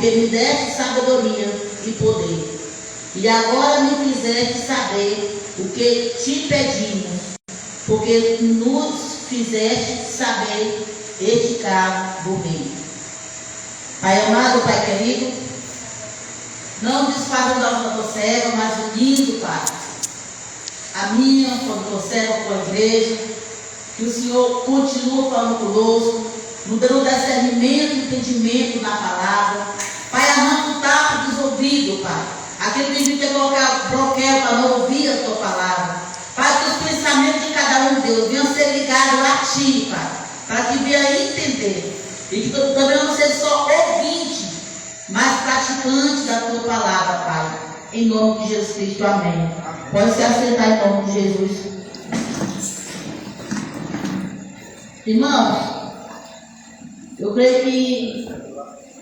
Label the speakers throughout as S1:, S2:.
S1: porque me deste sabedoria e poder. E agora me fizeste saber o que te pedimos, porque nos fizeste saber este cargo do rei. Pai amado, Pai querido, não desfaça da tua serva, mas unindo, Pai, a minha com a tua serva, com a igreja, que o Senhor continue falando conosco, nos dando discernimento e entendimento na palavra. Pai, arranca o tapo dos ouvidos, Pai. Aquele que a gente tem colocado bloqueio para não ouvir a tua palavra. Pai, que os pensamentos de cada um, Deus, venham ser ligados a ti, Pai, para que venha entender. E que também não seja só ouvinte, mas praticante da tua palavra, Pai. Em nome de Jesus Cristo, amém. Pode se assentar em nome de Jesus. Irmãos, eu creio que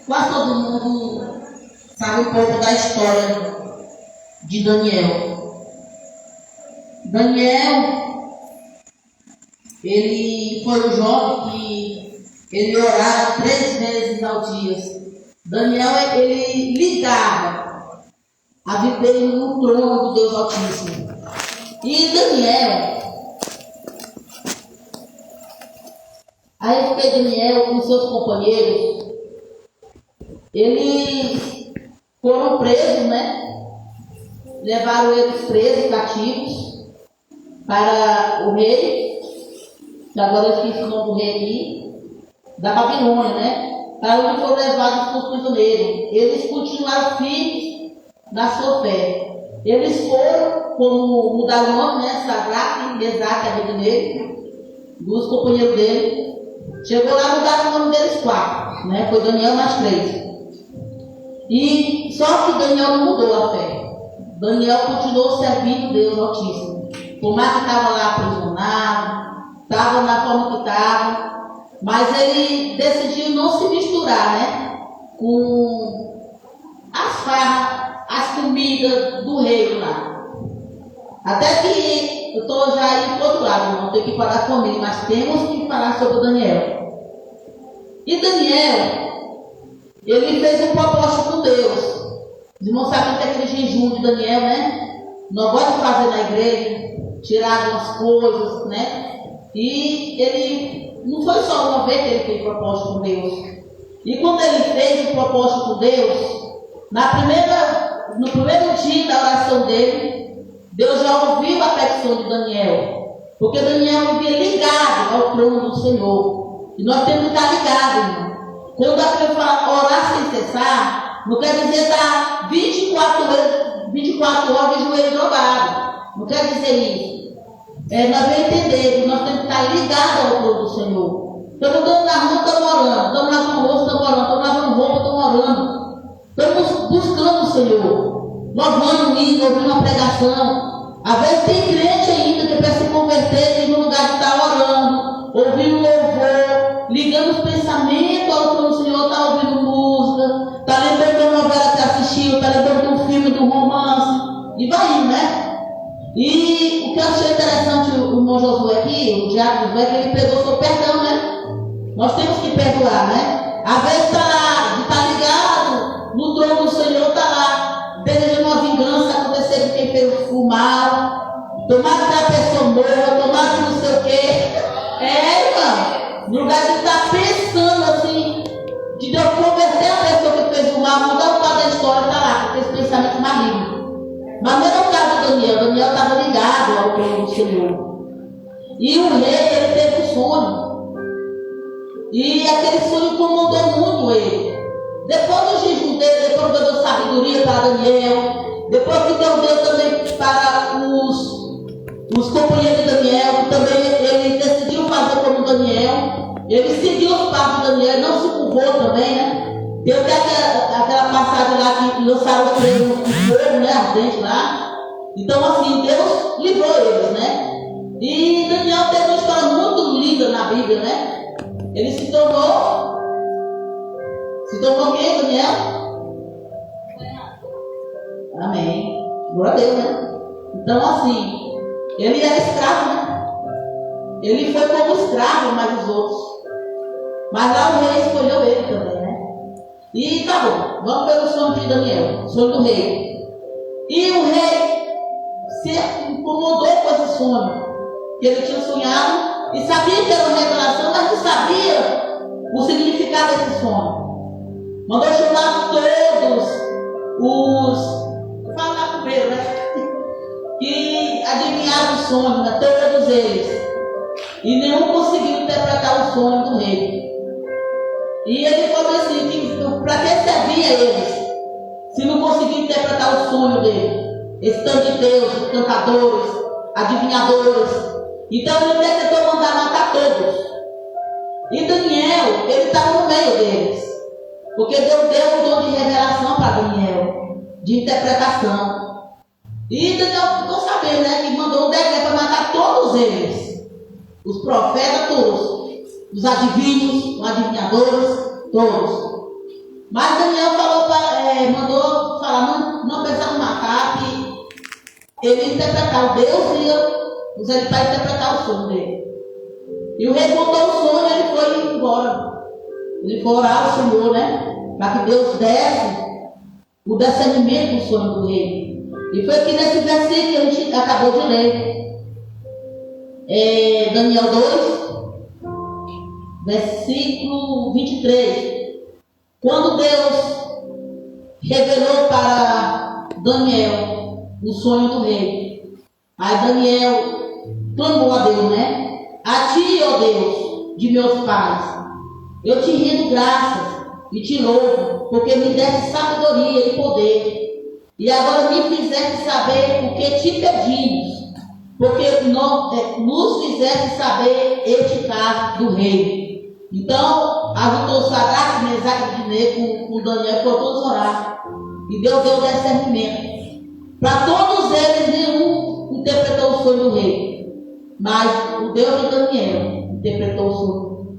S1: quase todo mundo sabe um pouco da história de Daniel. Daniel, ele foi um jovem que ele orava 3 vezes ao dia. Daniel, ele ligava a viver no trono do Deus Altíssimo. E Daniel, aí porque Daniel com seus companheiros, eles foram presos, né? Levaram eles presos, cativos, para o rei, que agora eu esqueci o nome do rei aqui, da Babilônia, né? Para onde foram levados como prisioneiros. Eles continuaram firmes na sua fé. Eles foram, como mudaram o nome, né? Sadraque, Mesaque, Abednego, 2 companheiros dele. Chegou lá, mudaram o nome deles 4, né? Foi Daniel mais 3. E só que Daniel não mudou a fé. Daniel continuou servindo Deus Altíssimo. Por mais que estava lá aprisionado, estava na forma que estava, mas ele decidiu não se misturar, né? Com as farras, as comidas do rei lá. Até que eu estou já indo para o outro lado, não tenho que falar comigo, mas temos que falar sobre Daniel. E Daniel, ele fez um propósito com Deus. Os irmãos sabem que é aquele jejum de Daniel, né? Nós gostamos de fazer na igreja, tirar algumas coisas, né? E ele, não foi só uma vez que ele fez propósito com Deus. E quando ele fez o propósito com Deus, no primeiro dia da oração dele, Deus já ouviu a petição de Daniel. Porque Daniel vivia ligado ao trono do Senhor. E nós temos que estar ligados, irmão. Quando a pessoa fala orar sem cessar, não quer dizer estar 24 horas de joelho dobrado. Não quer dizer isso. Nós vamos entender que nós temos que estar ligados ao trono do Senhor. Estamos na rua, estamos orando. Estamos lavando roupa, estamos orando. Estamos lavando roupa, estamos orando. Estamos buscando o Senhor. Nós vamos indo, ouvindo uma pregação. Às vezes tem crente ainda que quer se converter no lugar de estar orando, ouvindo louvor, ligando os pensamentos ao trono do Senhor, está ouvindo música, está lembrando da novela que assistiu, está lembrando de um filme, de um romance, e vai indo, né? E o que eu achei interessante, o irmão Josué aqui, o diácono Josué, que ele pegou sobre perdão, né? Nós temos que perdoar, né? Às vezes está ligado no trono do Senhor, está lá, desejando uma vingança acontecer com quem fez o mal, tomara que a pessoa morra, tomara que não sei o quê. Irmão, no lugar de estar pensando assim, de Deus converter a pessoa que fez o mal, mudar o quadro da história, está lá, com esse pensamento maligno. Mas não era o caso de Daniel. Daniel estava ligado ao trono do Senhor. E o rei, ele teve um sonho. E aquele sonho incomodou muito ele. Depois do jejum dele, depois que Deus deu sabedoria para Daniel, depois que Deus deu também para os companheiros de Daniel, que também ele decidiu fazer como Daniel, ele seguiu os passos de Daniel, não se curvou também, né? Deu até aquela passagem lá que lançaram o freio no fogo, né? Ardente lá. Então, assim, Deus livrou eles, né? E Daniel teve uma história muito linda na Bíblia, né? Ele se tornou quem, Daniel? Amém. Glória a Deus, né? Então, assim, ele era escravo, né? Ele foi como escravo, mais os outros. Mas lá o rei escolheu ele também, né? E tá bom, vamos pelo sonho de Daniel, o sonho do rei. E o rei se incomodou com esse sonho que ele tinha sonhado e sabia que era uma revelação, mas não sabia o significado desse sonho. Mandou chamar todos os macumbeiro, né? Que adivinharam o sonho, né? Todos eles. E nenhum conseguiu interpretar o sonho do rei. E ele falou assim, para que servia eles? Se não conseguia interpretar o sonho dele. Esse tanto de deuses, cantadores, adivinhadores. Então ele tentou mandar matar todos. E Daniel, ele estava no meio deles. Porque Deus deu um dom de revelação para Daniel, de interpretação. E Daniel ficou sabendo, né, que mandou um decreto para matar todos eles. Os profetas, todos. Os adivinhos, os adivinhadores, todos. Mas Daniel mandou falar, não precisamos matar, que ele interpretar o Deus ia usar ele para interpretar o sonho dele. E o rei contou o sonho e ele foi embora. Ele foi orar ao Senhor, né? Para que Deus desse o discernimento do sonho do rei. E foi aqui nesse versículo que a gente acabou de ler. Daniel 2, versículo 23. Quando Deus revelou para Daniel o sonho do rei. Aí Daniel clamou a Deus, né? A ti, ó Deus, de meus pais, eu te rendo graças e te louvo, porque me deste sabedoria e poder. E agora me fizeste saber o que te pedimos, porque nos fizeste saber este caso do rei. Então, ajudou Sadraque, Mesaque e Abednego com Daniel, foram todos orar. E Deus deu discernimento. Para todos eles, nenhum interpretou o sonho do rei. Mas o Deus de Daniel interpretou o sonho.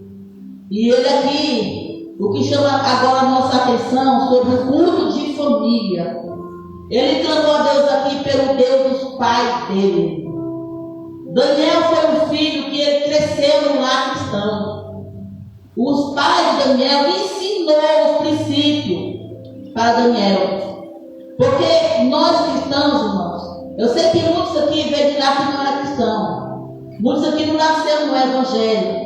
S1: E ele aqui, o que chama agora a nossa atenção sobre o culto de família. Ele clamou a Deus aqui pelo Deus dos pais dele. Daniel foi um filho que ele cresceu no lar cristão. Os pais de Daniel ensinou os princípios para Daniel. Porque nós cristãos, irmãos, eu sei que muitos aqui veio de lá que não era cristão. Muitos aqui não nasceram no Evangelho.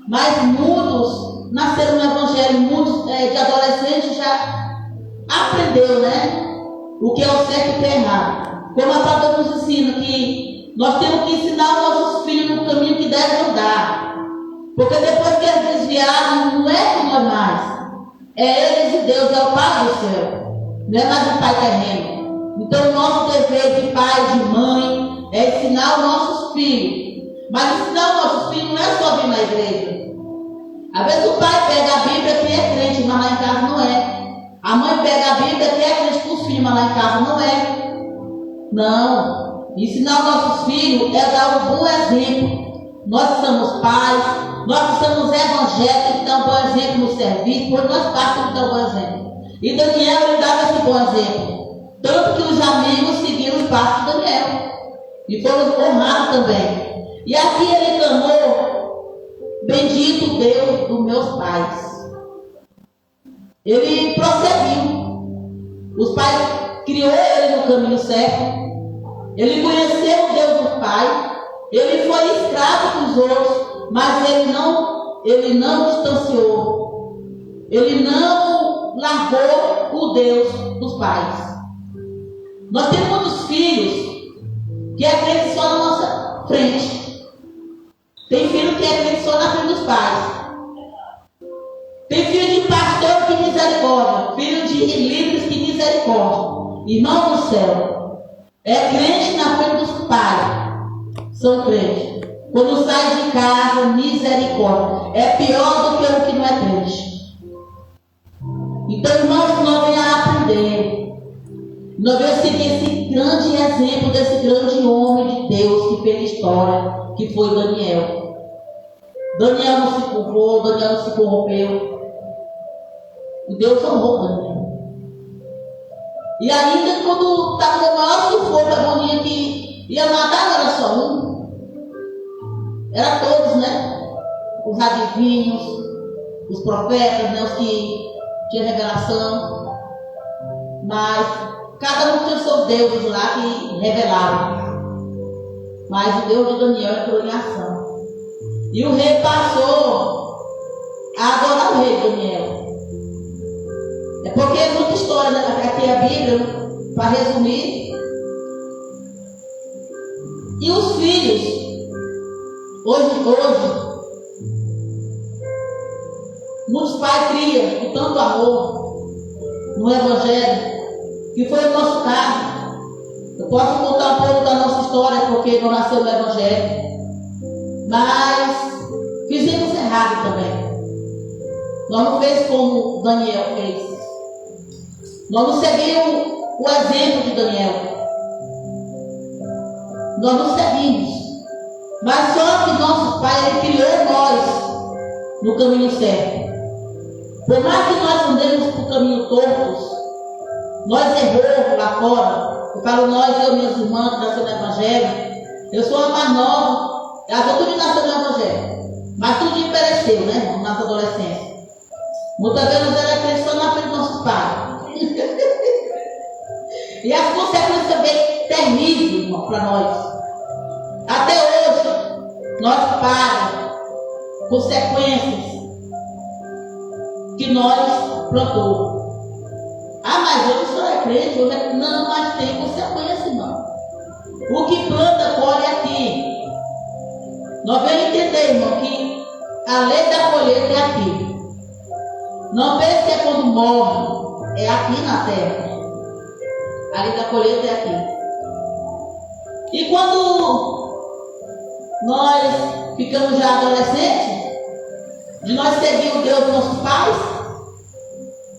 S1: Mas muitos nasceram no Evangelho. Muitos de adolescentes já aprendeu, né? O que é o certo e o que é errado. Como a palavra nos ensina que nós temos que ensinar os nossos filhos no caminho que devem andar. Porque depois que eles desviaram, não é com nós mais. É eles e Deus, é o Pai do céu. Não é mais o Pai terreno. Então o nosso dever de pai, de mãe, é ensinar os nossos filhos. Mas ensinar os nossos filhos não é só vir na igreja. Às vezes o pai pega a Bíblia que é crente, mas lá em casa não é. A mãe pega a Bíblia que é crente com os filhos, mas lá em casa não é. Não. Ensinar os nossos filhos é dar um bom exemplo. Nós que somos pais, nós que somos evangélicos, que dão um bom exemplo no serviço, por nós pais que dão um bom exemplo. E Daniel ele dava esse bom exemplo. Tanto que os amigos seguiram os passos de Daniel. E foram honrados também. E aqui ele clamou, bendito Deus dos meus pais. Ele prosseguiu. Os pais criou ele no caminho certo. Ele conheceu o Deus dos pais. Ele foi escravo dos outros, mas ele não distanciou. Ele não largou o Deus dos pais. Nós temos muitos filhos que acreditam só na nossa frente. Tem filho que acredita só na frente dos pais. Tem filho de pastor que misericórdia. Filho de líderes que misericórdia. Irmão do céu. É crente na frente dos pais. São crentes. Quando sai de casa, misericórdia. É pior do que o que não é crente. Então, irmãos, nós venhamos a aprender. Nós vamos seguir esse grande exemplo desse grande homem de Deus que fez história, que foi Daniel. Daniel não se curvou, Daniel não se corrompeu. E Deus honrou Daniel. E ainda quando estava no maior sufoco, a agonia que ia matar, não era só um. Era todos, né? Os adivinhos, os profetas, né? Os que tinha revelação, mas cada um tinha seus deuses lá que revelavam. Mas o Deus de Daniel entrou em ação. E o rei passou a adorar o rei Daniel. É porque é muita história, né? Aqui é a Bíblia, para resumir. E os filhos, hoje, muitos pais criam com tanto amor no Evangelho, que foi o nosso caso. Eu posso contar um pouco da nossa história, porque não nasceu no Evangelho, mas fizemos errado também. Nós não fez como Daniel fez. Nós não seguimos o exemplo de Daniel. Nós não seguimos. Mas só que nosso Pai, Ele criou nós no caminho certo. Por mais que nós andemos por caminho tortos, nós erramos lá fora. Eu falo nós, eu e minhas irmãs, que nasceu no Evangelho. Eu sou a mais nova. Ela tudo nasceu no Evangelho. Mas tudo pereceu, né? Na nossa adolescência. Muitas vezes nós éramos cristãos na frente dos nossos pais. E as consequências também terríveis, irmão, para nós. Até hoje, nós pagamos consequências que nós plantamos. Ah, mas hoje o senhor é crente, hoje é... Não, mas tem consequência, irmão. O que planta, colhe aqui. Nós vamos entender, irmão, que a lei da colheita é aqui. Não pense que é quando morre, é aqui na terra. A lei da colheita é aqui. E quando nós ficamos já adolescentes, de nós seguir o Deus dos nossos pais,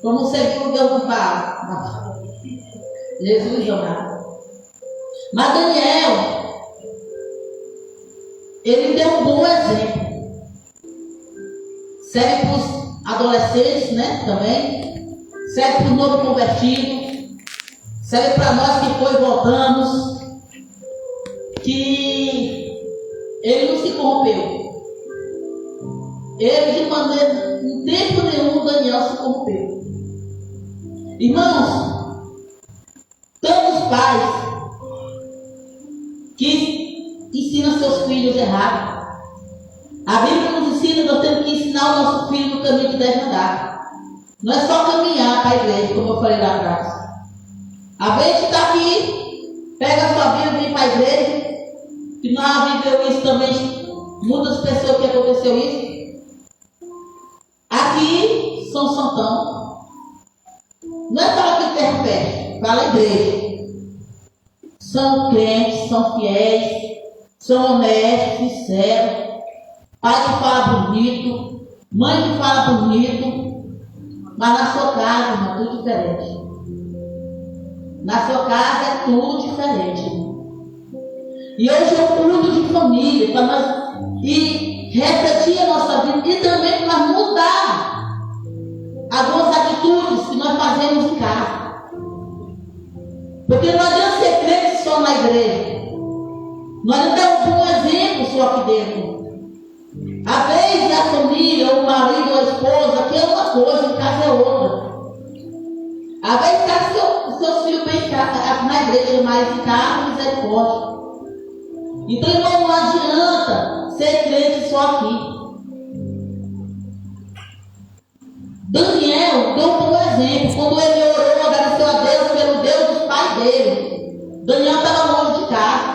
S1: vamos seguir o Deus do Pai. Jesus amado. Mas Daniel, ele deu um bom exemplo. Serve para os adolescentes, né? Também. Serve para os novos convertidos. Serve para nós que foi voltamos. Que ele não se corrompeu. Ele, de maneira, em tempo nenhum, Daniel se corrompeu. Irmãos, tantos pais que ensinam seus filhos errado. A Bíblia nos ensina que nós temos que ensinar o nosso filho no caminho que deve andar. Não é só caminhar para a igreja, como eu falei lá atrás. A gente está aqui, pega a sua Bíblia e vem para a igreja, que não viveu isso também, muitas pessoas que aconteceu isso. Aqui são santão. Não é para que terra fé, fala a igreja. São crentes, são fiéis, são honestos, sinceros. Pai que fala bonito, mãe que fala bonito, mas na sua casa, irmão, tudo diferente. Na sua casa é tudo diferente, irmão. E hoje eu cuido de família, para nós e refletir a nossa vida e também para mudar algumas atitudes que nós fazemos em casa. Porque não adianta ser crente só na igreja. Nós não temos um bom exemplo só aqui dentro. A vez da família, o marido ou a esposa, aqui é uma coisa, em casa é outra. A vez está seus filhos bem em casa, na igreja, mas em casa, misericórdia. Então, irmão, não adianta ser crente só aqui. Daniel deu um bom exemplo. Quando ele orou, agradeceu a Deus pelo Deus dos pais dele. Daniel estava longe de casa.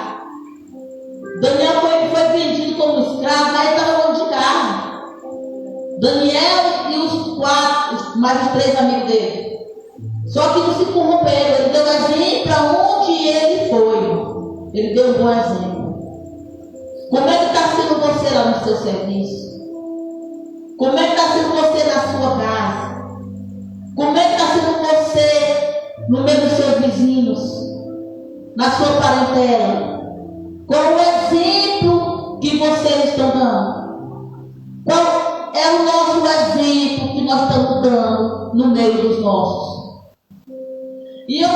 S1: Daniel foi vendido como escravo, mas ele estava longe de casa. Daniel e os quatro, mais os três amigos dele. Só que não se corromperam. Ele deu exemplo para onde ele foi. Ele deu um bom exemplo. Como é que está sendo você lá no seu serviço? Como é que está sendo você na sua casa? Como é que está sendo você no meio dos seus vizinhos? Na sua parentela? Qual é o exemplo que vocês estão dando? Qual é o nosso exemplo que nós estamos dando no meio dos nossos? E eu,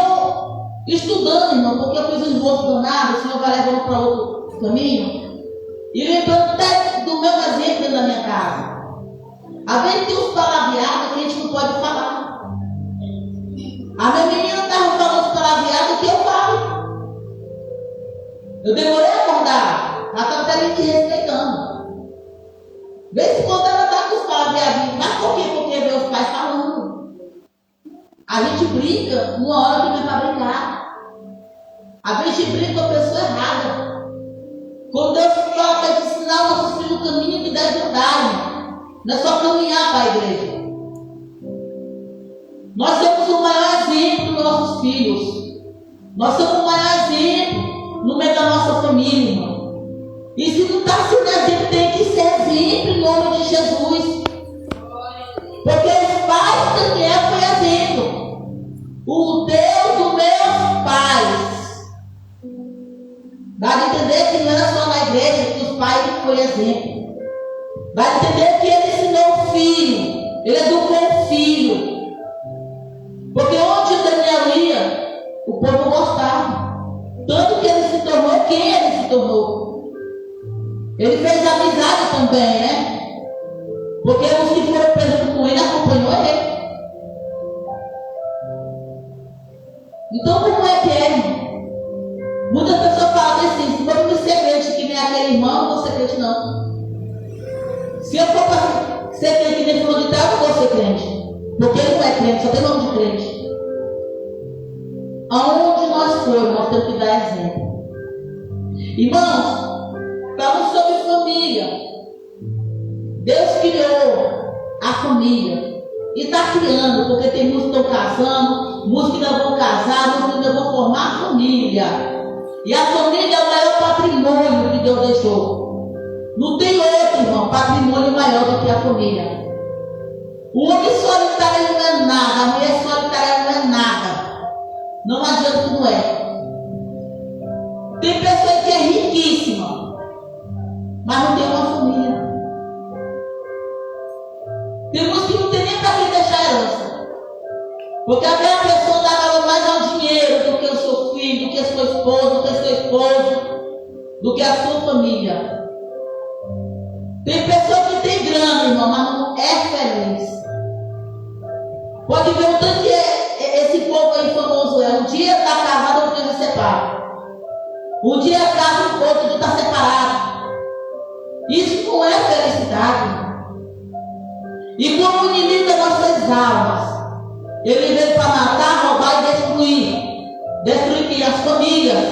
S1: estudando, irmão, porque eu fiz um esboço danado, o Senhor vai levando para outro caminho, e lembrando até do meu exemplo dentro da minha casa. Às vezes tem uns palavreados que a gente não pode falar. A minha menina estava falando os palavreados que eu falo. Eu demorei a acordar. Ela estava até me respeitando. Vê se quando ela está com os palavreadinhos, mas por quê? Porque vê os pais falando. A gente brinca uma hora que não é para brincar. A gente brinca com a pessoa errada. Quando Deus fala para ensinar nossos filhos o caminho que deve andar, não é só caminhar para a igreja. Nós somos o maior exemplo dos nossos filhos. Nós somos o maior exemplo no meio da nossa família, irmão. E se não está sendo exemplo, tem que ser exemplo em nome de Jesus. Porque os pais de Daniel foi exemplo. O Deus dos meus pais. Dá a entender que não era só na igreja que os pais foi exemplo. Dá a entender que ele ensinou o filho. Ele educou o filho. Porque onde Daniel ia, o povo gostava. Tanto que ele se tornou quem ele se tornou. Ele fez amizade também, né? Porque os que foram presos com ele acompanhou ele. Então como é que é? Muitas pessoas falam assim, se for me ser crente que nem aquele irmão, não vou ser crente não. Se eu for para ser crente que nem fulano de tal, eu não vou ser crente. Porque ele não é crente, só tem nome de crente. Aonde nós formos, nós temos que dar exemplo. Irmãos, falamos sobre família. Deus criou a família. E está criando, porque tem muitos que estão casando, muitos que ainda vão casar, muitos que ainda vão formar família. E a família é o maior patrimônio que Deus deixou. Não tem outro, irmão, patrimônio maior do que a família. O homem solitário não é nada, a mulher solitária não é nada. Não adianta que não é. Tem pessoa que é riquíssima, mas não tem uma família. Tem uns que não tem nem para quem deixar herança. Porque aquela pessoa dá valor mais ao dinheiro do que o seu filho, do que a sua esposa, do que o seu esposo, do que a sua família. Tem pessoa que tem grana, irmão, mas não é feliz. Pode ver o tanto que esse povo aí famoso é. Um dia está casado, outro dia se separa. Um dia casa, outro dia está separado. Isso não é felicidade. E como o inimigo das nossas almas, ele veio para matar, roubar e destruir. Destruir que as famílias.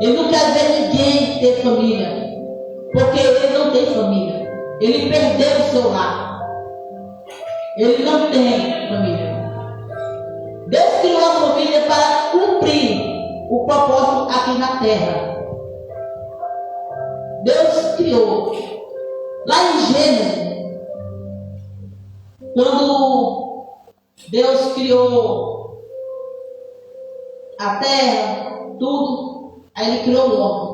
S1: Ele não quer ver ninguém ter família. Porque ele não tem família. Ele perdeu o seu lar. Ele não tem família. Deus criou a família para cumprir o propósito aqui na terra. Deus criou. Lá em Gênesis, quando Deus criou a terra, tudo, aí ele criou o homem.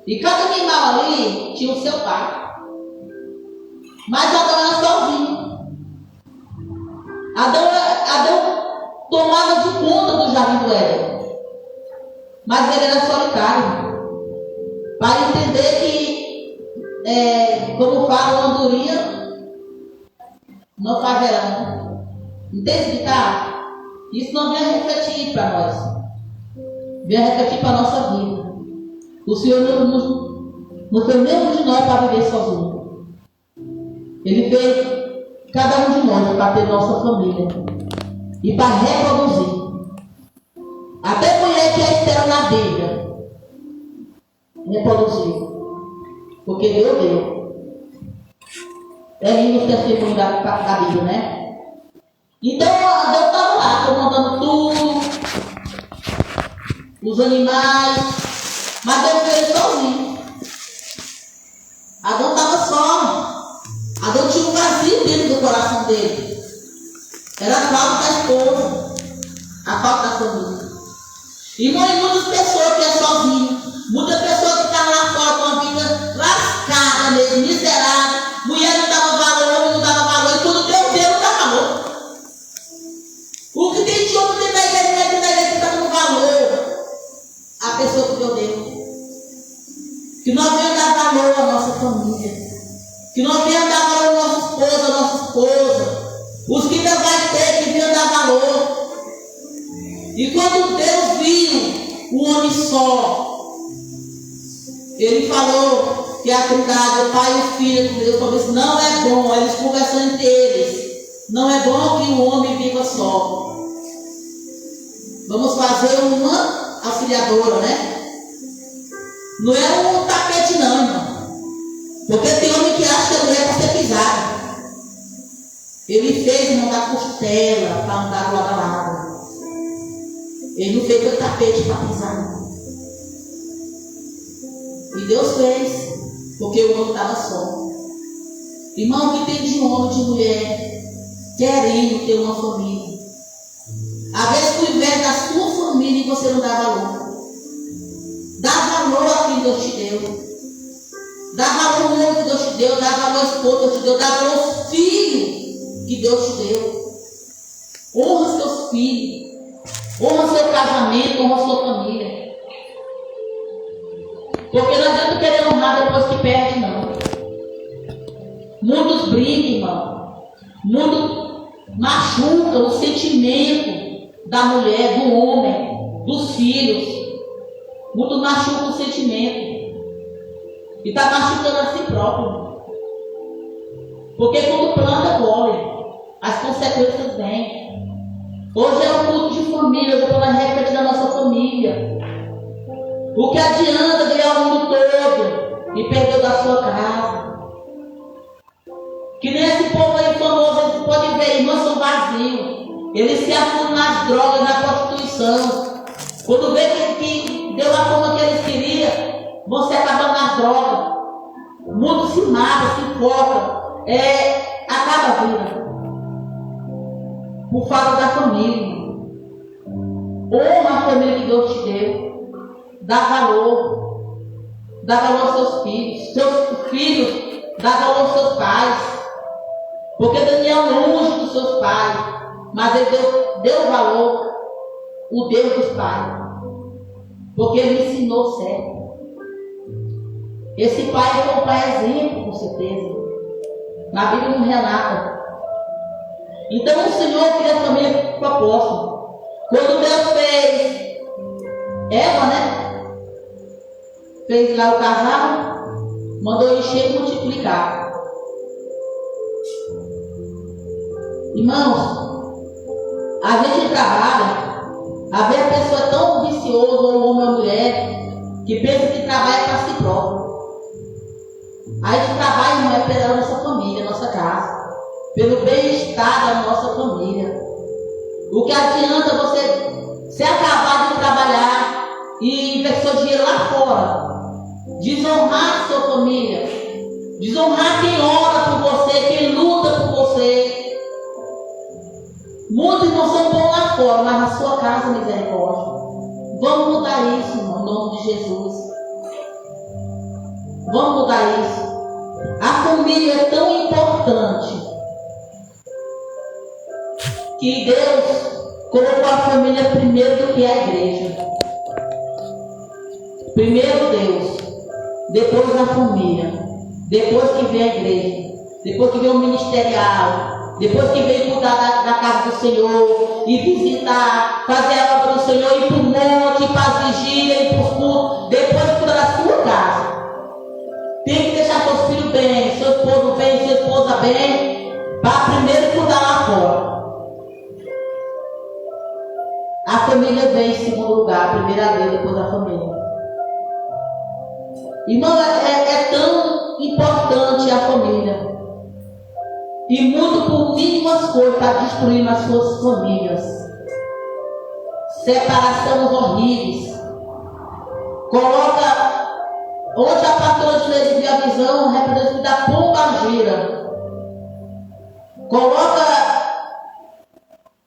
S1: E cada animal ali tinha o seu pai. Mas Adão era sozinho. Adão tomava de conta do jardim do Éden. Mas ele era solitário. Para entender que, como fala a andorinha, não faz verão. Entende explicar? Isso não vem a refletir para nós. Vem a refletir para a nossa vida. O Senhor não foi mesmo de nós para viver sozinho. Ele fez cada um de nós para ter nossa família e para reproduzir. Até mulher que é estéril na Bíblia reproduzir, porque Deus deu. É lindo o testemunho da Bíblia, né? Então Deus estava lá comandando tudo, os animais, mas Deus veio sozinho. Adão estava só. Adão tinha um vazio dentro do coração dele. Era a falta da esposa, a falta da família. E muitas pessoas que é sozinho, muitas pessoas que estão lá fora com a vida lascada mesmo, miserável. Mulher não dava valor, homem não dava valor, e quando Deus deu, não dá valor. O que tem de homem dentro da igreja que está dando valor à pessoa que Deus deu. Que nós venhamos dar valor à nossa família. Que nós venhamos dar valor ao nosso esposo, à nossa esposa. Os que não vai ter, que venham dar valor. E quando Deus viu o homem só, ele falou que a Trindade, o Pai e o Filho, Deus falou assim, não é bom, eles conversam entre eles, não é bom que o homem viva só. Vamos fazer uma auxiliadora, né? Não é um tapete não, irmão. Porque tem homem que acha que a mulher é para ser pisada. Ele fez, irmão, da costela para andar do lado a lado. Ele não fez o tapete para pisar. E Deus fez, porque o homem estava só. Irmão, o que tem de homem, de mulher, querendo ter uma família. Às vezes, por invés da sua família, você não dá valor. Dá valor a quem Deus te deu. Dá valor ao homem que Deus te deu. Dá valor ao esposo que Deus te deu. Dá valor aos filhos que Deus te deu. Honra seus filhos. Honra seu casamento. Honra sua família. Porque não adianta querer honrar depois que perde, não. Muitos brigam, irmão. Muitos machucam o sentimento da mulher, do homem, dos filhos. Muitos machucam o sentimento. E está machucando a si próprio. Porque quando planta, colhe. As consequências vêm. Hoje é um culto de família. Hoje eu estou na reflexão da nossa família. O que adianta ganhar o mundo todo e perder da sua casa? Que nem esse povo aí famoso, eles podem ver, irmãos são vazios. Eles se afundam nas drogas, na prostituição. Quando vê que deu a forma que eles queriam, vão se acabando nas drogas. O mundo se mata, se foca, acaba a vida. Por falta da família. Honra a família que Deus te deu. Dá valor. Dá valor aos seus filhos. Seus filhos, dá valor aos seus pais. Porque Daniel longe dos seus pais. Mas ele deu valor. O Deus dos pais. Porque ele ensinou certo. Esse pai foi um pai exemplo, com certeza. Na Bíblia não relata. Então o Senhor cria a família proposta. Quando Deus fez Eva, né? Fez lá o casal, mandou encher e multiplicar. Irmãos, a gente trabalha, às vezes a pessoa é tão viciosa, ou um homem ou mulher, que pensa que trabalha para si próprio. A gente trabalha, não é pela nossa família, nossa casa, pelo bem-estar da nossa família. O que adianta você se acabar de trabalhar e investir seu dinheiro lá fora, desonrar sua família, desonrar quem ora por você, quem luta por você. Muitos não são bons lá fora, mas na sua casa, misericórdia. Vamos mudar isso, irmão, em nome de Jesus. Vamos mudar isso. A família é tão importante que Deus colocou a família primeiro do que a igreja. Primeiro Deus, depois a família, depois que vem a igreja, depois que vem o ministerial, depois que vem cuidar da casa do Senhor e visitar, fazer a obra do Senhor, ir para o monte, ir para as vigílias, ir para os cultos, depois cuidar da sua casa. Tem que deixar seus filhos bem, seu esposo bem, sua esposa bem, para primeiro cuidar lá fora. A família vem em segundo lugar, primeiro a Deus, depois a família. Irmão, é tão importante a família. E muito por mínimas coisas está destruindo as suas famílias. Separações horríveis. Coloca. Hoje a pastora de viu a visão, representa da pombagira. Coloca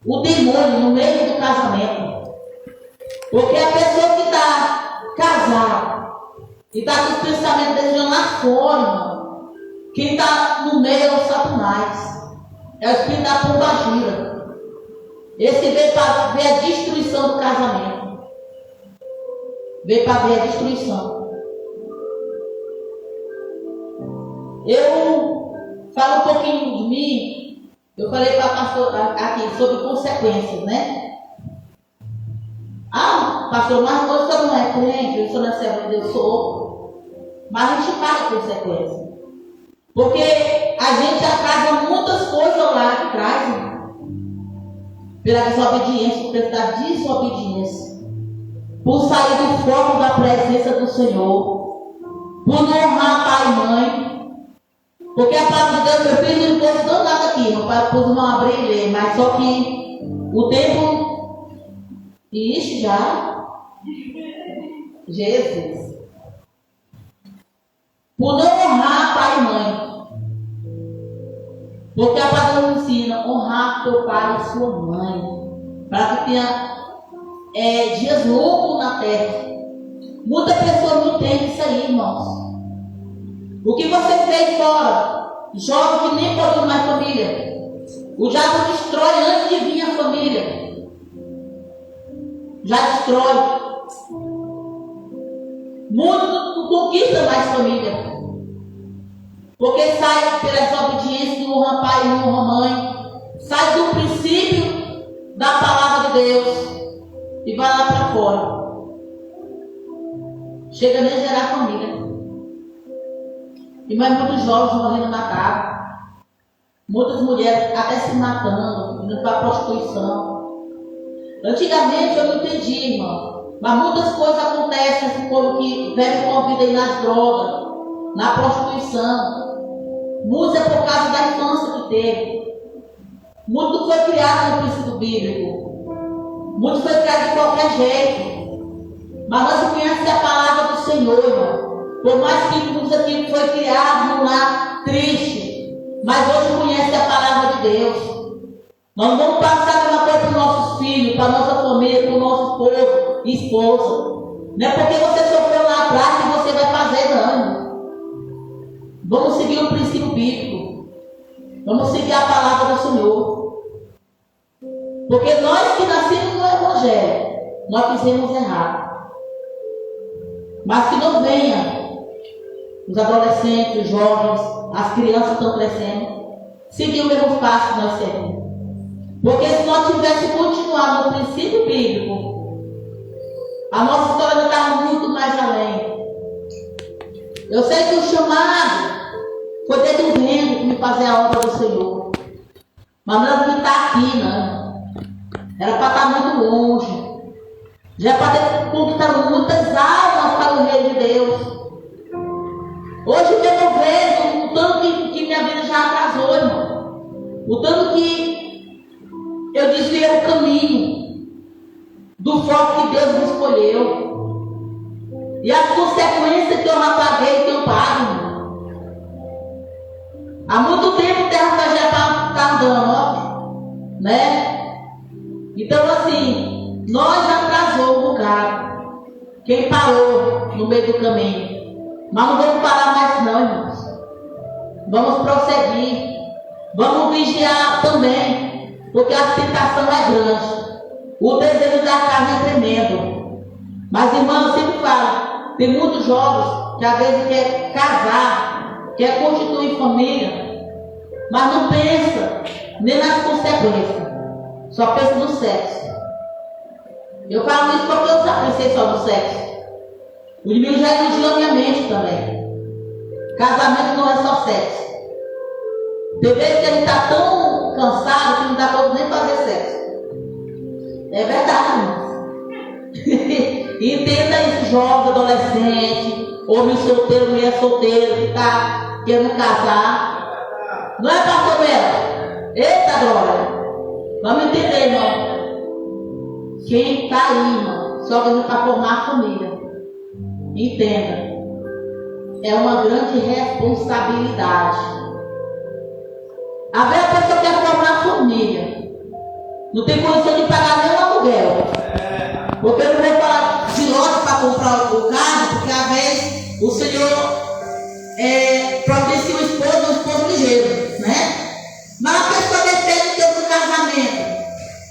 S1: o demônio no meio do casamento. Porque a pessoa que está casada e está com os pensamentos desejando lá fora, irmão, quem está no meio é o Satanás. É o espírito da pombagira. Esse veio para ver a destruição do casamento. Veio para ver a destruição. Eu falo um pouquinho de mim. Eu falei para a pastora aqui sobre consequências, né? pastor, mas você não é crente, você não é servo de Deus, eu sou. Mas a gente paga consequência. Porque a gente atrasa muitas coisas lá que traz, pela desobediência, por causa da desobediência. Por sair do foco da presença do Senhor. Por não honrar pai e mãe. Porque a palavra de Deus, meu filho, não estou dando nada aqui, para não abrir e ler, mas só que o tempo. Ixi, já. Jesus. Por não honrar pai e mãe. Porque a palavra nos ensina honrar teu pai e sua mãe. Para que tenha dias longos na terra. Muitas pessoas não entendem isso aí, irmãos. O que você fez fora? Jovem que nem pode mais família. O diabo destrói antes de vir a família. Já destrói. Muitos não conquistam mais família. Porque sai pela desobediência, não honra pai, não honra mãe. Sai do princípio da palavra de Deus. E vai lá para fora. Chega nem a gerar família. E mais muitos jovens morrendo na casa. Muitas mulheres até se matando, indo para a prostituição. Antigamente eu não entendi, irmão. Mas muitas coisas acontecem nesse povo que vem com a vida aí nas drogas, na prostituição. Muitos é por causa da infância que teve. Muito foi criado no princípio bíblico. Muito foi criado de qualquer jeito. Mas nós conhecemos a palavra do Senhor, irmão. Por mais que muitos aqui foi criado num lar triste, mas hoje conhece a palavra de Deus. Nós vamos passar a mesma coisa para os nossos filhos, para a nossa família, para o nosso esposo e esposa. Não é porque você sofreu lá atrás que você vai fazer, não. Vamos seguir o princípio bíblico. Vamos seguir a palavra do Senhor. Porque nós que nascemos no Evangelho, nós fizemos errado. Mas que não venha os adolescentes, os jovens, as crianças que estão crescendo, seguir o mesmo passo que nós seguimos. Porque se nós tivéssemos continuado no princípio bíblico, a nossa história estava muito mais além. Eu sei que o chamado foi desde o vento me fazer a obra do Senhor. Mas não era para estar aqui, não. Era para estar muito longe. Já para ter conquistado muitas almas para o reino de Deus. Hoje mesmo eu vejo o tanto que minha vida já atrasou, irmão. O tanto que eu desviei o caminho do foco que Deus me escolheu. E as consequências que eu já paguei, que eu pago, irmão. Há muito tempo o terra já está andando, ó. Né? Então assim, nós atrasou o lugar. Quem parou no meio do caminho. Mas não vamos parar mais não, irmãos. Vamos prosseguir. Vamos vigiar também. Porque a tentação é grande. O desejo da carne é tremendo. Mas, irmão, eu sempre falo. Tem muitos jovens que às vezes quer casar, quer constituir família, mas não pensa nem nas consequências. Só pensa no sexo. Eu falo isso porque eu já pensei só no sexo. O inimigo já iludiu a minha mente também. Casamento não é só sexo. Tem vezes que a gente está tão cansado que não dá para nem fazer sexo. É verdade, irmão. Entenda isso, jovem, adolescente, homem solteiro, mulher solteira, que está querendo casar. Não é, pastor Melo? Eita, glória. Vamos entender, irmão. Quem está aí, irmão, só que para formar a família. Entenda, é uma grande responsabilidade. A velha pessoa quer formar família, não tem condição de pagar nem o aluguel. Porque eu não vou falar de lote para comprar o carro, porque às vezes o Senhor providencia o esposo ligeiro, né? Mas a pessoa depende do teu casamento,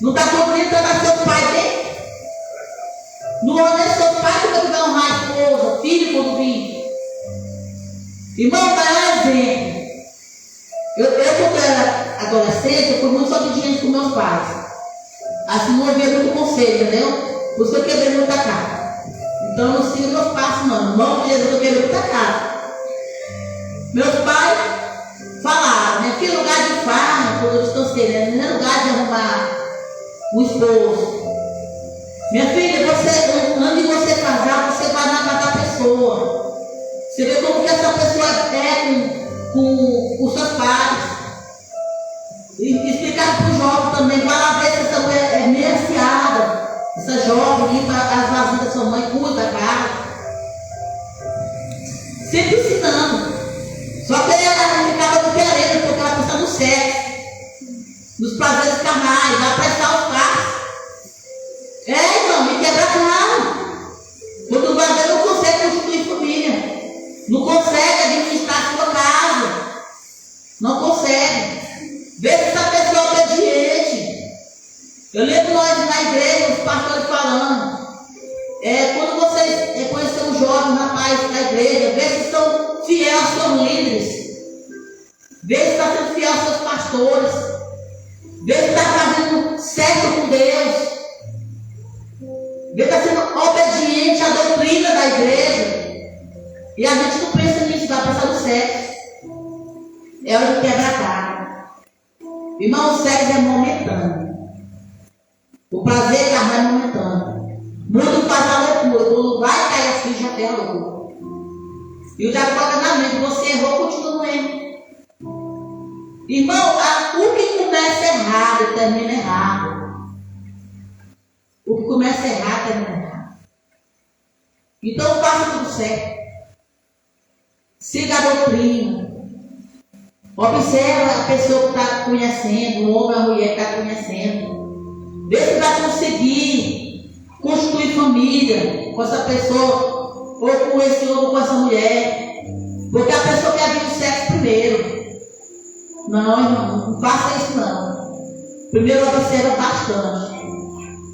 S1: não está compreendendo a seu pai dele. Não honra seu pai porque tu vai honrar a esposa, filho quando vir. Irmão, dá um exemplo. Eu quando era adolescente, eu fui muito obediente com meus pais. Assim não havia muito conselho, entendeu? Por isso eu quebrei muita casa. Então não siga meus passos, não. Em nome de Jesus, eu quebrei muita casa. Meus pais falaram, né? Que lugar de farra, quando eu estou querendo, não é lugar de arrumar um esposo. Minha filha, você, antes de você casar, você vai namorar a pessoa. Você vê como que essa pessoa é com os seus pais. E explicar para o jovem também, vai lá ver se essa mulher é merenciada. Essa jovem limpa as vasilhas da sua mãe, cuida da casa. Sempre ensinando. Só que ela ficava não querendo, porque ela pensa no sexo, nos prazeres carnais, vai prestar os passos. Irmão, me quebra claro. Quando vai ver, não consegue constituir família. Não consegue administrar a sua casa. Não consegue. Vê se essa pessoa é obediente. Eu lembro nós na igreja, os pastores falando. Quando vocês conhecem um jovem, um rapaz da igreja, vê se estão fiéis aos seus líderes. Vê se está sendo fiel aos seus pastores. Vê se está fazendo certo com Deus. Vê se está sendo obediente à doutrina da igreja. E a gente não pensa nisso, vai passar no sexo. É hora de quebrar a cara. Irmão, o sexo é momentâneo. O prazer carnal é momentâneo. Muito faz a loucura. Quando vai cair a ficha, até a loucura. E o diabo coloca na mente, você errou, continua no erro. Irmão, o que começa errado termina errado. O que começa errado termina errado. Então faça tudo certo. Siga a doutrina. Observa a pessoa que está conhecendo, o homem ou a mulher que está conhecendo. Vê se vai conseguir construir família com essa pessoa, ou com esse homem ou com essa mulher. Porque a pessoa quer vir o sexo primeiro. Não, irmão, não faça isso não. Primeiro observa bastante.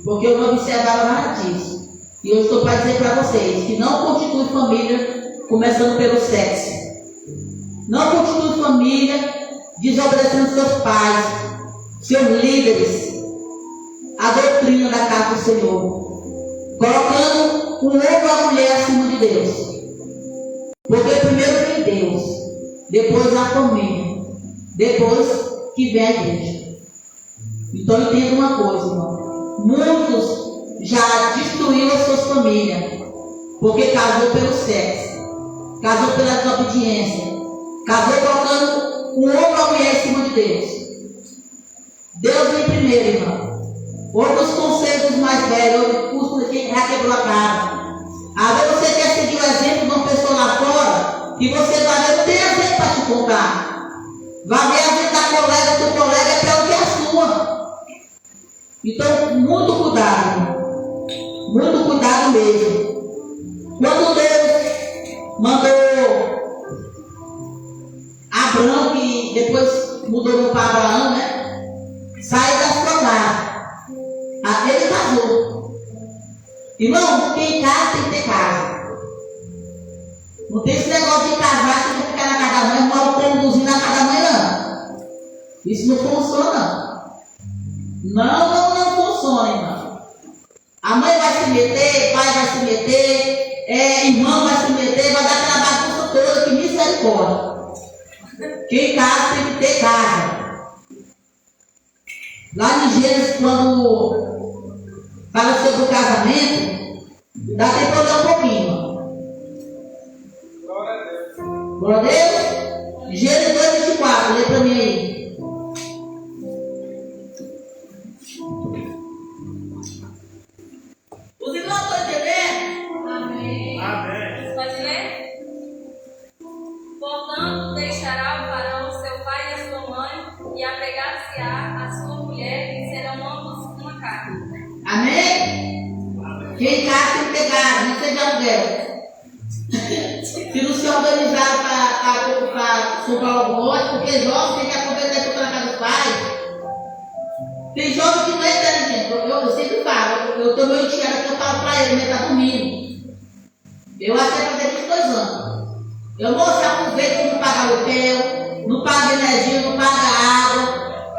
S1: Porque eu não observava nada disso. E eu estou para dizer para vocês que não constitui família começando pelo sexo. Não constitui família desobedecendo seus pais, seus líderes, a doutrina da casa do Senhor. Colocando o homem ou a mulher acima de Deus. Porque primeiro vem Deus, depois a família, depois que vem a igreja. Então entenda uma coisa, irmão. Muitos já destruíram as suas famílias, porque casou pelo sexo, casou pela desobediência, casou colocando o homem ou a mulher em cima de Deus. Deus vem primeiro, irmão. Ouve os conselhos dos mais velhos, ouve o curso de quem já quebrou a casa. Às vezes você quer seguir o exemplo de uma pessoa lá fora, e você vai ver, não tem exemplo para te contar. Vai ver a vida da colega, do colega é pior que a sua. Então, muito cuidado, irmão. Muito cuidado mesmo. Quando Deus mandou Abraão, que depois mudou para Abraão, né? Sair da sua casa. Ele casou. Irmão, quem casa tem que ter casa. Não tem esse negócio de casar, tem que ficar na casa da mãe, mora o conduzindo na casa da mãe, não. Isso não funciona, não. Não funciona, irmão. A mãe vai se meter, pai vai se meter, irmão vai se meter, vai dar aquela bagunça toda, que misericórdia. Quem casa tem que ter casa. Lá em Gênesis, quando fala sobre o casamento, dá tempo para olhar um pouquinho. Glória a Deus. Gênesis 2:24, lê para mim aí. Os irmãos estão entendendo?
S2: Amém.
S3: Amém.
S2: Pode ler? Portanto, deixará o varão seu pai e a sua mãe, e apegar-se-á a sua mulher, e serão ambos uma carne.
S1: Amém? Quem casa tem que ter casa, não seja aluguel. Se não se organizar para comprar algum lote, porque jovem tem que aproveitar e comprar na casa dos pais. Tem jovem que não é inteligente. Eu sempre falo, eu tenho meu enteado que eu falo para ele, ele está dormindo. Eu acho que é para ter 22 anos. Eu moço, aproveito que não paga aluguel, não paga energia, não paga água.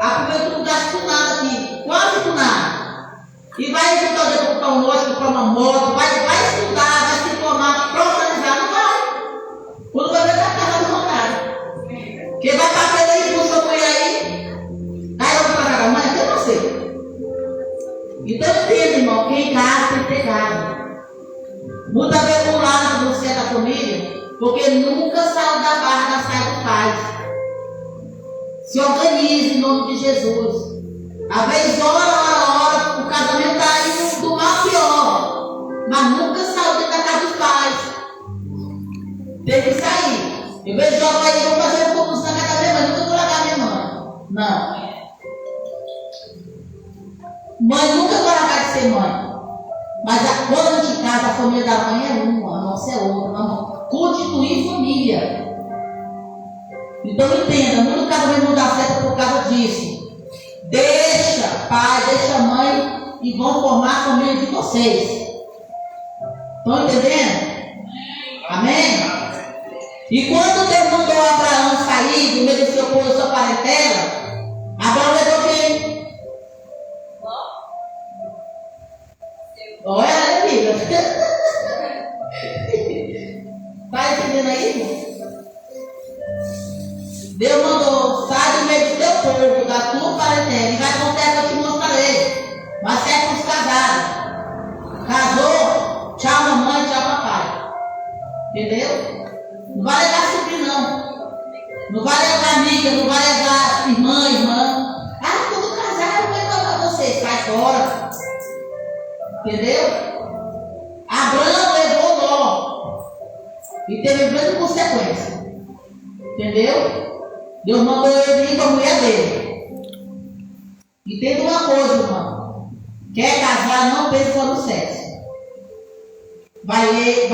S1: Aproveito que não gasto com nada aqui, quase com nada. E vai juntar o dedo para um lógico, para uma moto, vai estudar, vai se formar, profissionalizar, não vai. Quando vai ver, está casado com vontade. Quem vai bater aí, puxa o aí, aí eu vou pagar a mãe, até você. Então entenda, irmão, quem casa tem que ter casa. Muitas vezes um lado de você é da família, porque nunca saiu da barra da saia dos pais. Se organize em nome de Jesus. Às vezes, hora, o casamento está indo do mal ao pior. Mas nunca saiu dentro da casa dos pais. Tem que sair. Eu vejo jovem aí, vou fazer um concurso na casa da minha mãe, nunca vou largar minha mãe. Não. Mãe nunca vai largar de ser mãe. Mas quando a gente casa, a família da mãe é uma, a nossa é outra. Vamos constituir família. Então entenda, muito casamento não dá certo por causa disso. Deixa pai, deixa mãe e vão formar a família de vocês. Estão entendendo? Amém? E quando Deus mandou Abraão sair do meio do seu povo, da sua parentela, Abraão levou quem? Olha a Bíblia. Está entendendo aí, irmão? Deus mandou, sai do meio do teu povo, da tua parentela, e vai com terra que eu te mostrarei. Mas serve os casados. Casou, tchau mamãe, tchau papai. Entendeu? Não vai levar sobrinho, não. Não vai levar amiga, não vai levar irmã. Ah, tudo casado, vai levar você. Sai fora. Entendeu? Abraão levou Ló. E teve grande consequência. Entendeu? Deus mandou ele ir com a mulher dele. Entenda uma coisa, irmão. Quer casar, não pense só no sexo. Vai ler,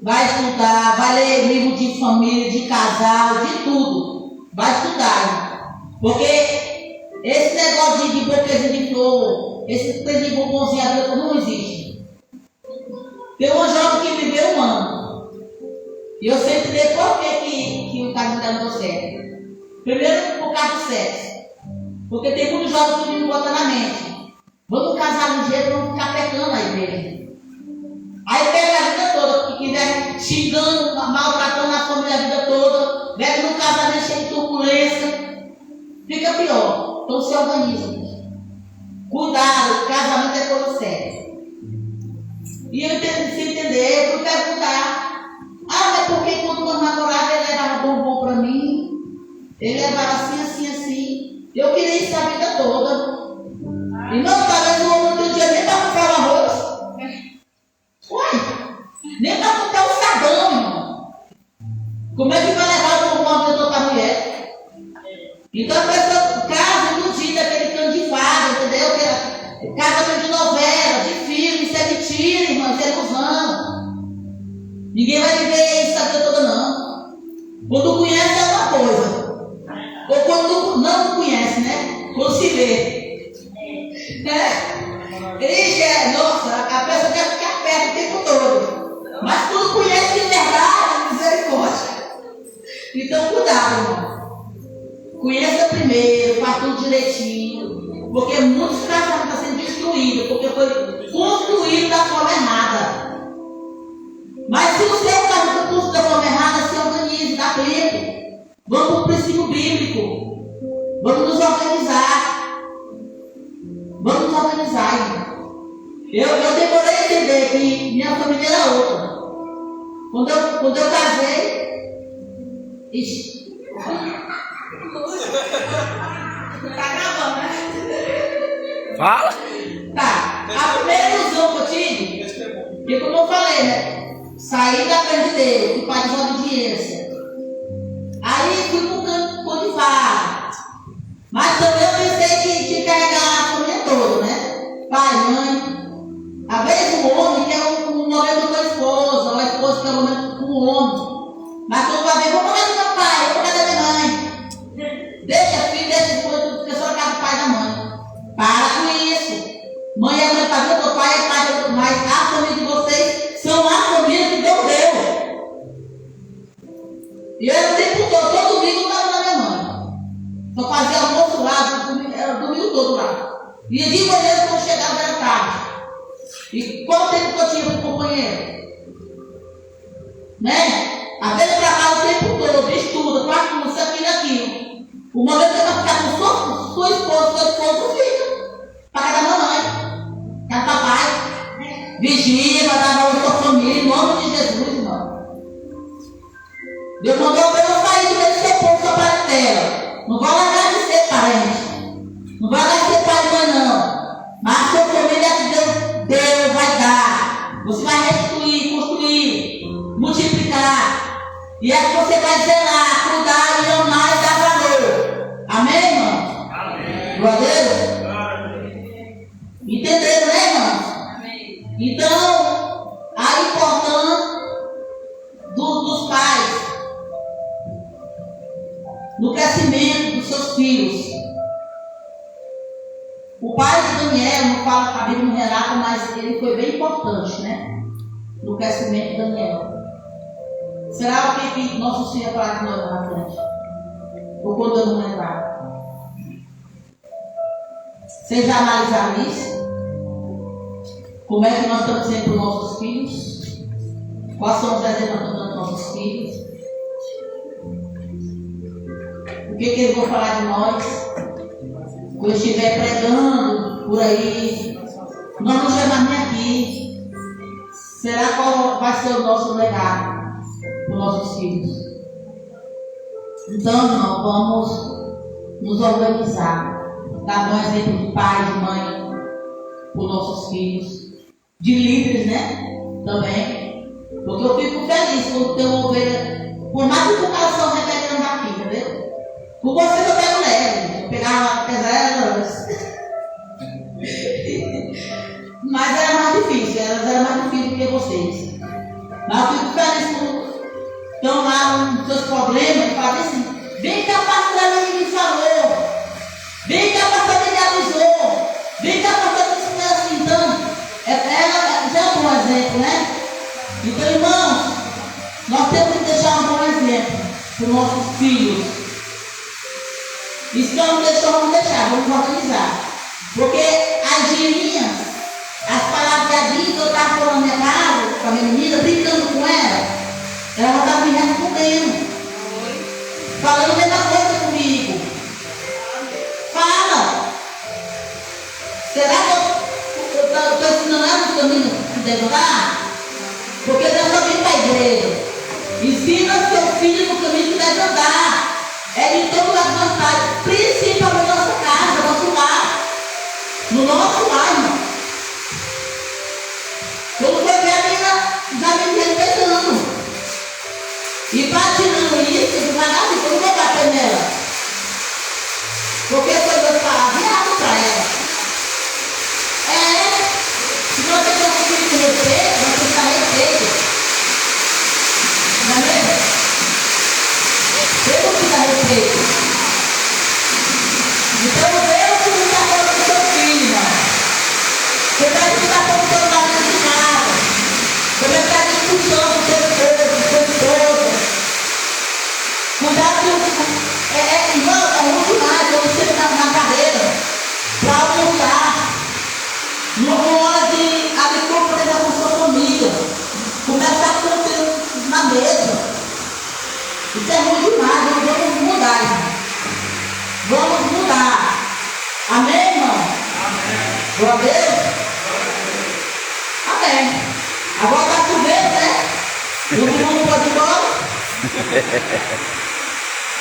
S1: vai estudar, vai ler livro de família, de casal, de tudo. Vai estudar. Porque esse negócio de boquezinha de flor, esse trem de bombonzinho não existe. Tem uma jovem que viveu um ano. E eu sempre dei por que o casamento não deu certo. Primeiro, por causa do sexo. Porque tem muitos jovens que me botam na mente. Vamos casar um dia, vamos ficar pecando a igreja. Aí pega a vida toda, porque quiser xingando, maltratando a família a vida toda, deve no casamento cheio de turbulência. Fica pior. Então se organiza. Cuidado, o casamento é coisa séria. E eu entendo, se entender, eu fui perguntar. Ah, mas porque quando nós namorávamos ele levava bombom para mim, ele levava assim. Eu queria isso a vida toda. E não, talvez no outro dia nem para comprar o arroz. Uai, nem para comprar o sabão, irmão. Como é que vai levar o bombom a vida toda para a mulher? Então a pessoa casa iludida, aquele canto de fada, entendeu? Casa de novela, de filme, isso é mentira, irmão, isso é ilusão. Ninguém vai viver isso a vida toda, não. Quando conhece é uma coisa. Ou quando não conhece, né? Quando se vê. Nossa, a pessoa quer ficar perto o tempo todo. Mas quando conhece de verdade, misericórdia. Então, cuidado, irmão. Conheça primeiro, faz tudo direitinho. Porque muitos casamentos estão sendo destruídos, porque foi construído da forma errada. Mas se você está no curso da forma errada, se organize, dá tempo. Vamos para o princípio bíblico. Vamos nos organizar. Irmão. Eu demorei a entender que minha família era outra. Quando eu casei. Ixi. Tá acabando, né?
S3: Fala!
S1: Tá. A primeira ilusão que eu tive, e como eu falei, né? Saí da frente dele, fui para a desobediência. Aí fui para o campo de farra. Mas também eu pensei que tinha que carregar a família toda, né? Pai, mãe. Às vezes o homem quer um momento com a esposa, ou a esposa quer um momento com o homem. Mas quando vai ver, vou morar com meu pai, vou morar com minha mãe. Deixa filho, deixa esposa, porque só casa do pai e da mãe. Para com isso. Mãe é mãe para ver, meu pai é pai para ver, mas a família de vocês são a família que Deus deu. E eu era o tempo todo domingo eu estava na minha mãe. Só fazia almoço lá, era o domingo todo lá. E de manhã, quando chegava E qual tempo que eu tinha para o companheiro? Né? Às vezes trabalha o tempo todo, estuda, faz tudo, isso, aquilo, aquilo. O momento que você vai ficar com sua esposa, seu esposo, fica. Para da mamãe, para papai. Vigia, vai dar valor à sua família, em nome de Jesus, irmão. Deus mandou eu sair do seu povo, sua parentela. Não vai largar de ser parente. Não vai largar de ser pai e mãe, não. Mas a sua família é que Deus vai dar. Você vai restituir, construir, multiplicar. E é que você vai zelar, cuidar e amar e dar valor. Amém, irmão? Amém. Glória a Deus. Amém. Entenderam, né, irmão? Amém. Então, a importância dos pais no crescimento dos seus filhos. O pai de Daniel, não fala que a Bíblia não relata, mas ele foi bem importante, né? No crescimento de Daniel. Será o que nosso Senhor vai falar de nós lá na frente? Ou quando eu não lembrar? Vocês já analisaram isso? Como é que nós estamos dizendo para os nossos filhos? Quais são os desejos que nós estamos dando para os nossos filhos? O que eles vão falar de nós? Quando eu estiver pregando por aí, nós não chamamos nem aqui. Será qual vai ser o nosso legado para os nossos filhos? Então, irmão, vamos nos organizar, dar bom exemplo de pai, de mãe, para os nossos filhos, de líderes, né? Também, porque eu fico feliz quando tem uma ovelha, por mais que o coração repetindo aqui, entendeu? Por vocês eu pego leve, eu pegava pesada, mas era mais difícil, elas eram mais difíceis do que vocês. Mas eu fico feliz por estão lá nos seus problemas e falam assim, vem cá, pastor, ele me falou, vem cá, pastor, ele avisou, vem cá, pastor, ele me assim. Então, ela já é um bom exemplo, né? Então, irmãos, nós temos que deixar um bom exemplo para os nossos filhos. Isso que eu não deixo, vamos deixar, vamos organizar. Porque as gírias, as palavradinhas que eu estava falando na minha casa, com a minha menina, brincando com ela estava me respondendo. Falando a mesma coisa comigo. Fala. Será que eu estou ensinando ela no caminho que deve andar? Porque Deus só vem para a igreja. Ensina seu filho no caminho que deve andar. É de todo lado da cidade, principalmente na nossa casa, no nosso lar. No nosso lar, irmão. Quando foi ver a menina, já me respeitando. E praticando isso, devagarzinho, eu não vou bater nela. Porque foi Deus virado para ela. Se você tem um filho de respeito, você tem que dar respeito. Não é mesmo? Temos que dar respeito. Então, Deus que não está falando com o seu filho, irmão. Você vai ficar com o seu lado de casa. Você vai ficar discussão com o seu esposo, com o seu esposo. Cuidado que irmão, é muito mais quando você está na carreira para almoçar. Não hora de agricultura com sua família. Começar a comer na mesa. Isso é ruim demais, nós vamos mudar, irmão. Vamos mudar. Amém, irmão? Amém. Glória a Deus? Amém. Agora está chovendo, né? Todo mundo pode ir embora?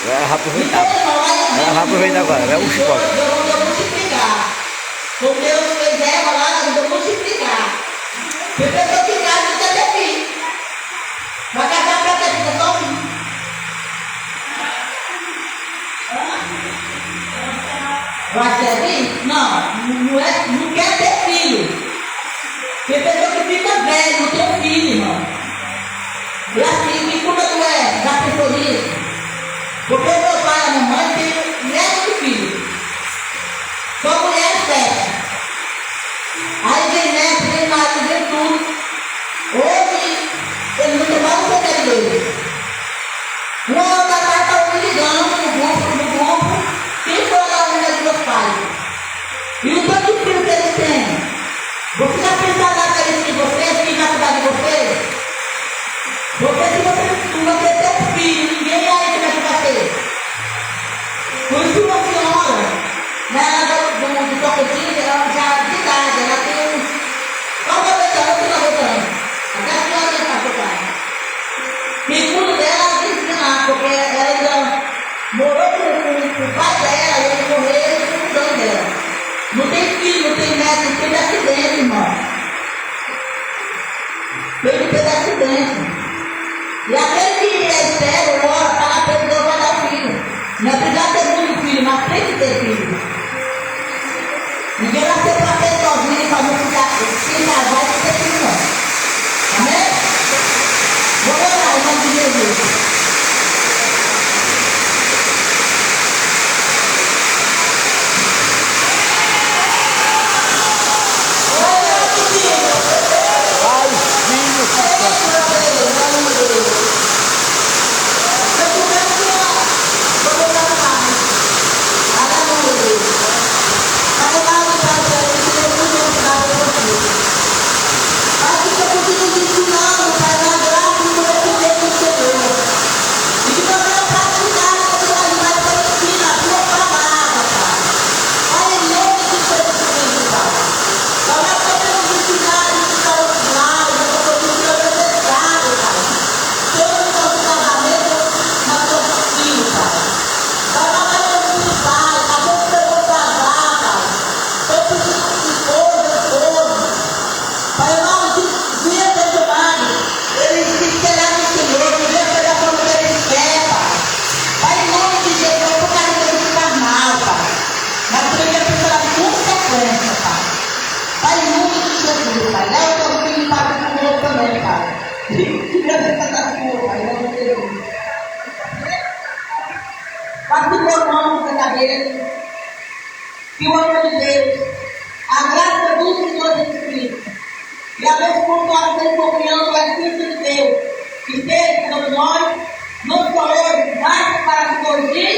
S3: Vai aproveitar. Vai aproveitar agora, vai o chicote.
S1: Eu vou multiplicar. Como Deus fez ela lá, eu vou multiplicar. Porque eu estou ficando, não tem filho. Vai casar para ter vida só filho. Vai servir? Não quer ter filho. Tem pessoa que fica velho, não tem filho, irmão. E assim, que como tu é? Já pensou nisso? Porque meu pai e a mamãe tem neto de filho. Só mulher sete. Aí vem neto, vem marido, vem tudo. Hoje, ele não tem mais o que dele. Uma hora da tarde está me ligando no grupo. Quem foi lá no meio dos meus pais? E o tanto de filho que Você já pensou na cabeça de vocês, quem vai cuidar de vocês? Porque se você não vai ter um filho, ninguém aí como é que vai ter. Por isso que uma senhora, ela do Tocantins, ela já de idade, ela tem uns. Qual que é o veterano que está votando? Até a senhora já está votando. Segundo dela, ela tem que ensinar, porque ela ainda morou com o pai dela, e ele morreu com o dono dela. Não tem filho, não tem neto, não tem acidente, irmão. Tem que ter acidente. E aquele que é estéreo, ora, está na frente, Deus vai dar filho. Não é obrigado ter muito filho, mas tem que ter filho. Ninguém nasceu para ter sozinho, para não ficar sem casar e ter filho, não. Amém? Vou orar em nome de Jesus. Que o amor de Deus, a graça do Senhor Jesus Cristo e a responsável da comunhão do Espírito de Deus, que esteja sobre nós, não só hoje, mas para todos os dias.